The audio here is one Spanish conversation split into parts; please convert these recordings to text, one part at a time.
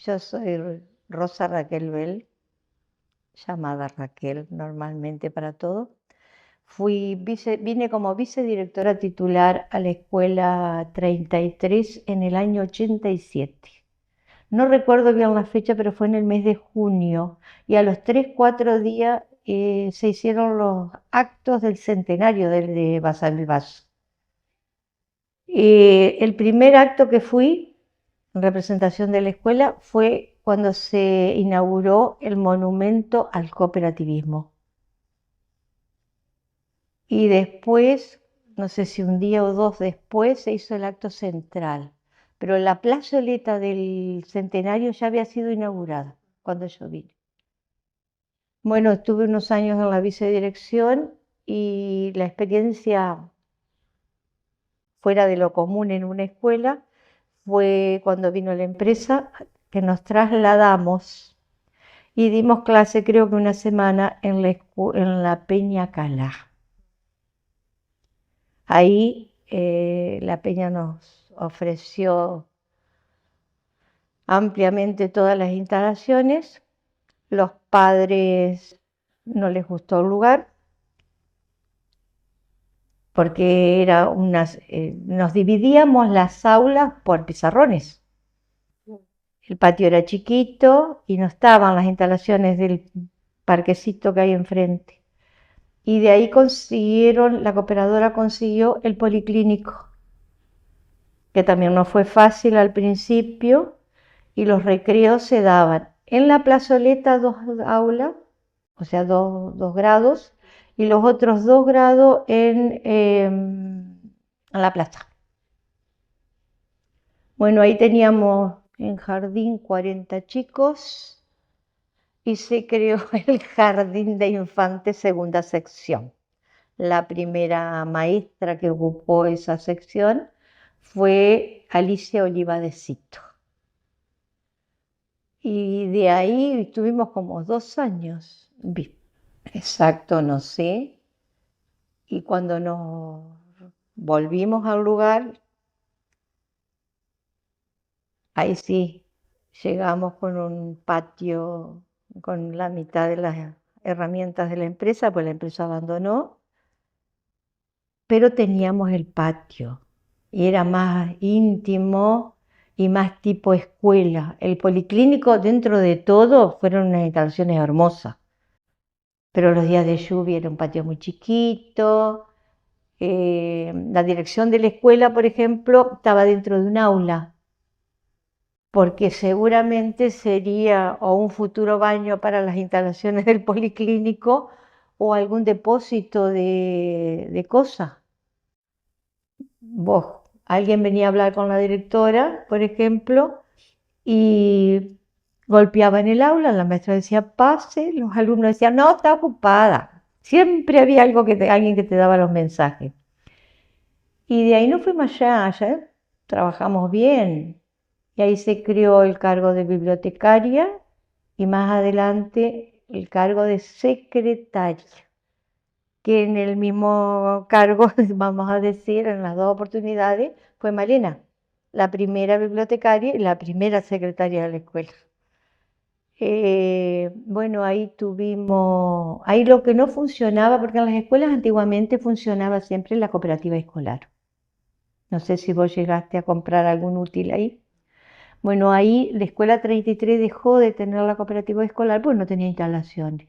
Yo soy Rosa Raquel Bell, llamada Raquel normalmente para todo. Vine como vicedirectora titular a la escuela 33 en el año 87. No recuerdo bien la fecha, pero fue en el mes de junio. Y a los 3, 4 días se hicieron los actos del centenario de Basavilbaso. El primer acto que fui en representación de la escuela fue cuando se inauguró el monumento al cooperativismo. Y después, no sé si un día o dos después, se hizo el acto central. Pero la plazoleta del centenario ya había sido inaugurada cuando yo vine. Bueno, estuve unos años en la vicedirección y la experiencia fuera de lo común en una escuela fue cuando vino la empresa que nos trasladamos y dimos clase creo que una semana en la Peña Calá. Ahí la Peña nos ofreció ampliamente todas las instalaciones. Los padres no les gustó el lugar porque nos dividíamos las aulas por pizarrones. El patio era chiquito y no estaban las instalaciones del parquecito que hay enfrente. Y de ahí la cooperadora consiguió el policlínico, que también no fue fácil al principio, y los recreos se daban en la plazoleta 2 aulas, o sea, dos grados, y los otros 2 grados en la plaza. Bueno, ahí teníamos en jardín 40 chicos y se creó el jardín de infantes segunda sección. La primera maestra que ocupó esa sección fue Alicia Olivadecito. Y de ahí estuvimos como 2 años. Exacto, no sé. Y cuando nos volvimos al lugar, ahí sí, llegamos con un patio con la mitad de las herramientas de la empresa, pues la empresa abandonó, pero teníamos el patio y era más íntimo y más tipo escuela. El policlínico, dentro de todo, fueron unas instalaciones hermosas, pero los días de lluvia era un patio muy chiquito. La dirección de la escuela, por ejemplo, estaba dentro de un aula, porque seguramente sería o un futuro baño para las instalaciones del policlínico o algún depósito de cosas. Alguien venía a hablar con la directora, por ejemplo, y golpeaba en el aula, la maestra decía pase, los alumnos decían no, está ocupada. Siempre había alguien que te daba los mensajes. Y de ahí no fuimos allá trabajamos bien. Y ahí se creó el cargo de bibliotecaria y más adelante el cargo de secretaria, que en el mismo cargo, vamos a decir, en las 2 oportunidades, fue Malena, la primera bibliotecaria y la primera secretaria de la escuela. Bueno, ahí lo que no funcionaba, porque en las escuelas antiguamente funcionaba siempre la cooperativa escolar. No sé si vos llegaste a comprar algún útil ahí. Bueno, ahí la escuela 33 dejó de tener la cooperativa escolar porque no tenía instalaciones.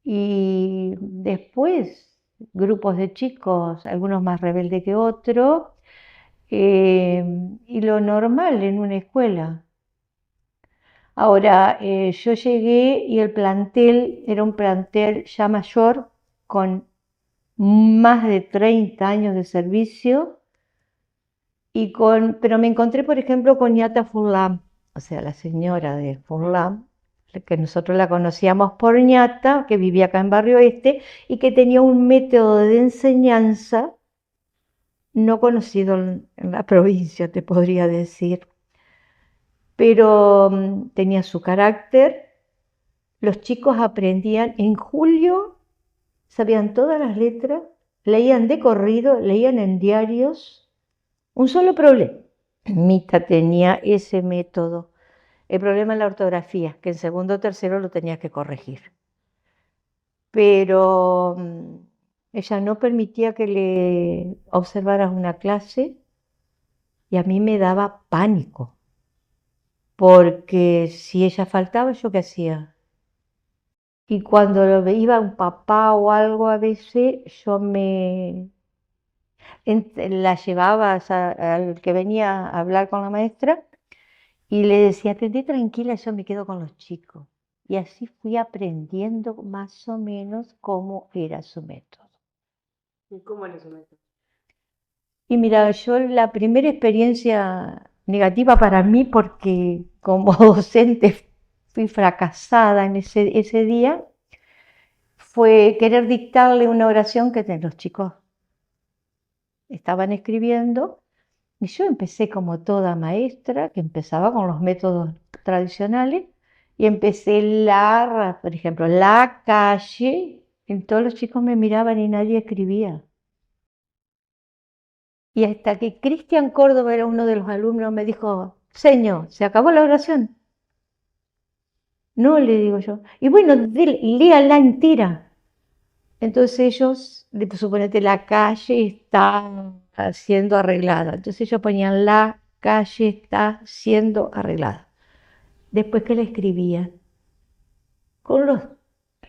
Y después, grupos de chicos, algunos más rebeldes que otros, y lo normal en una escuela. Ahora, yo llegué y el plantel era un plantel ya mayor, con más de 30 años de servicio, pero me encontré, por ejemplo, con Ñata Furlan, o sea, la señora de Furlan, que nosotros la conocíamos por Ñata, que vivía acá en Barrio Este y que tenía un método de enseñanza no conocido en la provincia, te podría decir, pero tenía su carácter. Los chicos aprendían en julio, sabían todas las letras, leían de corrido, leían en diarios. Un solo problema, Mita tenía ese método, El problema es la ortografía, que en segundo o tercero lo tenías que corregir. Pero ella no permitía que le observaras una clase y a mí me daba pánico, porque si ella faltaba, ¿yo qué hacía? Y cuando iba un papá o algo a veces, yo la llevaba al que venía a hablar con la maestra y le decía, atendé tranquila, yo me quedo con los chicos. Y así fui aprendiendo más o menos cómo era su método. ¿Y cómo era su método? Y mira, yo la primera experiencia negativa para mí, porque como docente fui fracasada en ese día, fue querer dictarle una oración que los chicos estaban escribiendo. Y yo empecé como toda maestra, que empezaba con los métodos tradicionales, y empecé por ejemplo, la calle, y todos los chicos me miraban y nadie escribía. Y hasta que Cristian Córdoba era uno de los alumnos, me dijo, señor, ¿se acabó la oración? No, le digo yo. Y bueno, léala entera. Entonces ellos, suponete, la calle está siendo arreglada. Entonces ellos ponían, la calle está siendo arreglada. Después que la escribían, con los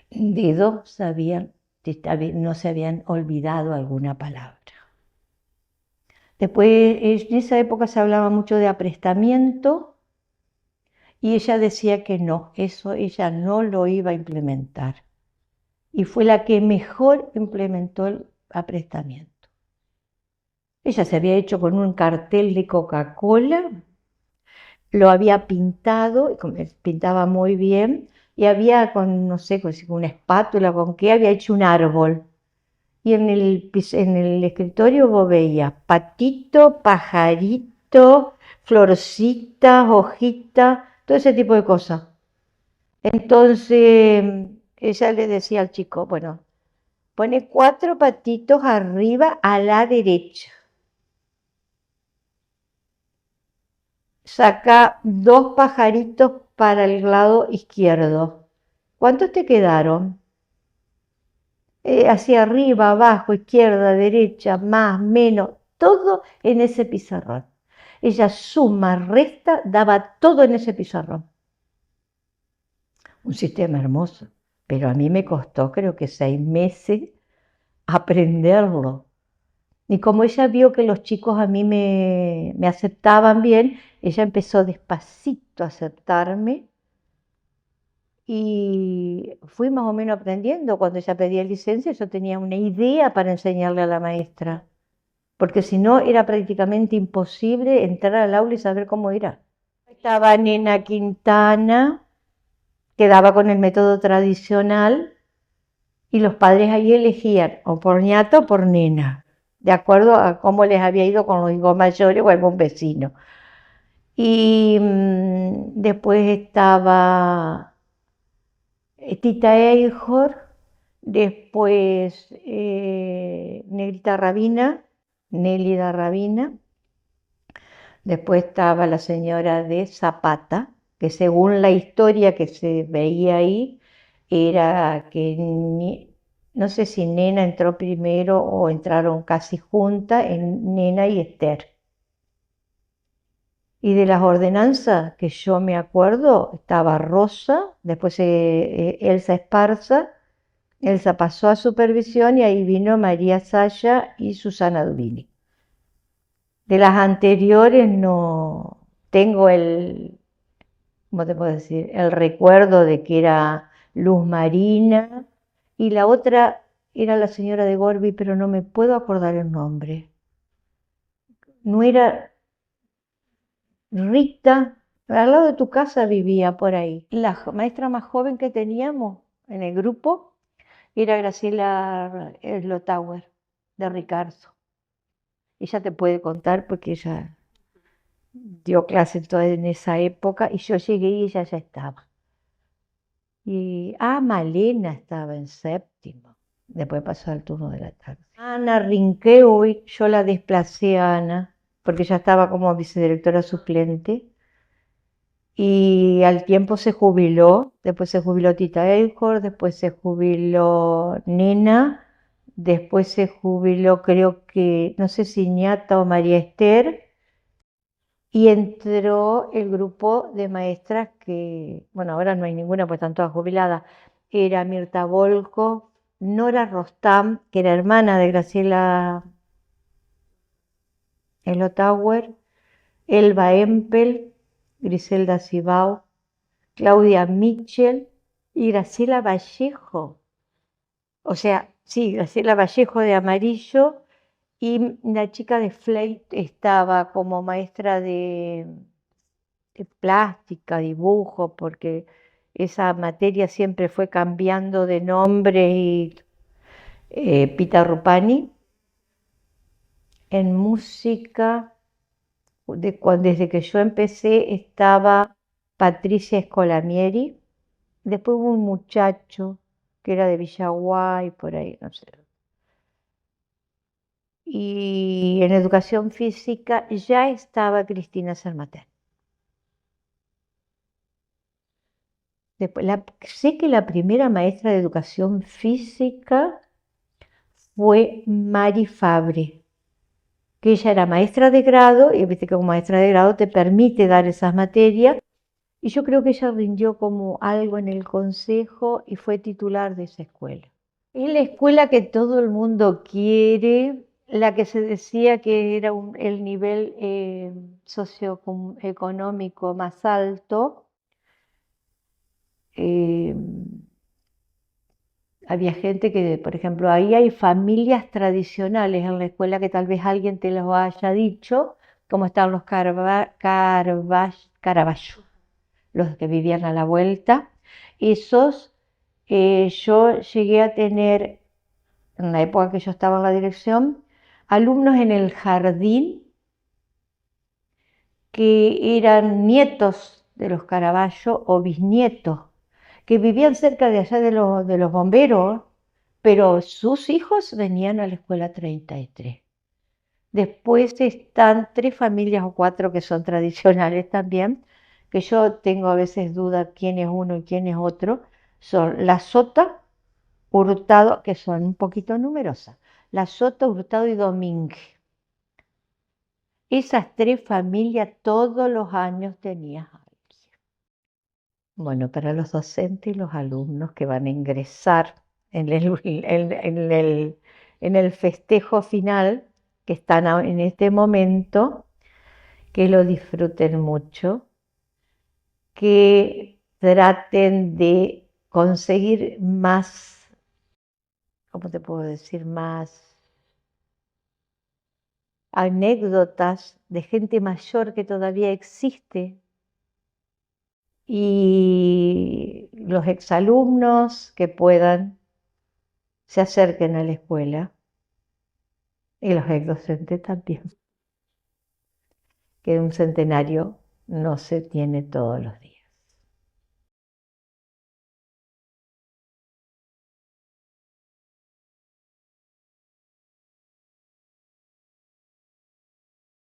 dedos sabían si no se habían olvidado alguna palabra. Después, en esa época se hablaba mucho de aprestamiento y ella decía que no, eso ella no lo iba a implementar. Y fue la que mejor implementó el aprestamiento. Ella se había hecho con un cartel de Coca-Cola, lo había pintado, pintaba muy bien, y había con, no sé, con una espátula, con qué, había hecho un árbol. Y en el escritorio vos veías patito, pajarito, florcitas, hojitas, todo ese tipo de cosas. Entonces ella le decía al chico, bueno, pone 4 patitos arriba a la derecha. Saca 2 pajaritos para el lado izquierdo. ¿Cuántos te quedaron? Hacia arriba, abajo, izquierda, derecha, más, menos, todo en ese pizarrón. Ella suma, resta, daba todo en ese pizarrón. Un sistema hermoso, pero a mí me costó creo que 6 meses aprenderlo. Y como ella vio que los chicos a mí me aceptaban bien, ella empezó despacito a aceptarme y fui más o menos aprendiendo. Cuando ella pedía licencia, yo tenía una idea para enseñarle a la maestra, porque si no era prácticamente imposible entrar al aula y saber cómo era. Estaba Nena Quintana, que daba con el método tradicional, y los padres ahí elegían o por ñata o por nena, de acuerdo a cómo les había ido con los hijos mayores o algún vecino. Y después estaba Tita Eijor, después Negrita Rabina, Nélida Rabina, después estaba la señora de Zapata, que según la historia que se veía ahí, era que no sé si Nena entró primero o entraron casi juntas, en Nena y Esther. Y de las ordenanzas que yo me acuerdo, estaba Rosa, después Elsa Esparza, Elsa pasó a supervisión y ahí vino María Saya y Susana Dubini. De las anteriores no tengo ¿cómo te puedo decir? El recuerdo de que era Luz Marina y la otra era la señora de Gorbi, pero no me puedo acordar el nombre. No era Rita, al lado de tu casa vivía por ahí. La maestra más joven que teníamos en el grupo era Graciela Slotauer, de Ricardo. Ella te puede contar porque ella dio clases en esa época y yo llegué y ella ya estaba. Malena estaba en séptimo, después pasó al turno de la tarde. Ana Rinquehoy, yo la desplacé a Ana, porque ya estaba como vicedirectora suplente, y al tiempo se jubiló, después se jubiló Tita Elcor, después se jubiló Nina, después se jubiló creo que, no sé si Ñata o María Esther, y entró el grupo de maestras que, bueno, ahora no hay ninguna, pues están todas jubiladas, era Mirta Volkov, Nora Rostam, que era hermana de Graciela Elotauer, Elba Empel, Griselda Cibao, Claudia Mitchell y Graciela Vallejo. O sea, sí, Graciela Vallejo de amarillo y la chica de Flake estaba como maestra de plástica, dibujo, porque esa materia siempre fue cambiando de nombre y Pita Rupani. En música, desde que yo empecé estaba Patricia Scolamieri, después hubo un muchacho que era de Villaguay, por ahí, no sé. Y en educación física ya estaba Cristina Sermater. Después, sé que la primera maestra de educación física fue Mari Fabre, que ella era maestra de grado, y viste que como maestra de grado te permite dar esas materias, y yo creo que ella rindió como algo en el consejo y fue titular de esa escuela. Es la escuela que todo el mundo quiere, la que se decía que era el nivel socioeconómico más alto. Eh, Había gente que, por ejemplo, ahí hay familias tradicionales en la escuela que tal vez alguien te lo haya dicho, como están los Caraballo, los que vivían a la vuelta. Esos, yo llegué a tener, en la época que yo estaba en la dirección, alumnos en el jardín que eran nietos de los Caraballo o bisnietos, que vivían cerca de allá de los bomberos, pero sus hijos venían a la escuela 33. Después están tres familias o cuatro que son tradicionales también, que yo tengo a veces duda quién es uno y quién es otro. Son la Sota, Hurtado, que son un poquito numerosas. La Sota, Hurtado y Domínguez. Esas tres familias todos los años tenían a alguien. Bueno, para los docentes y los alumnos que van a ingresar en el festejo final que están en este momento, que lo disfruten mucho, que traten de conseguir más, ¿cómo te puedo decir? Más anécdotas de gente mayor que todavía existe y los exalumnos que puedan se acerquen a la escuela y los exdocentes también, que un centenario no se tiene todos los días.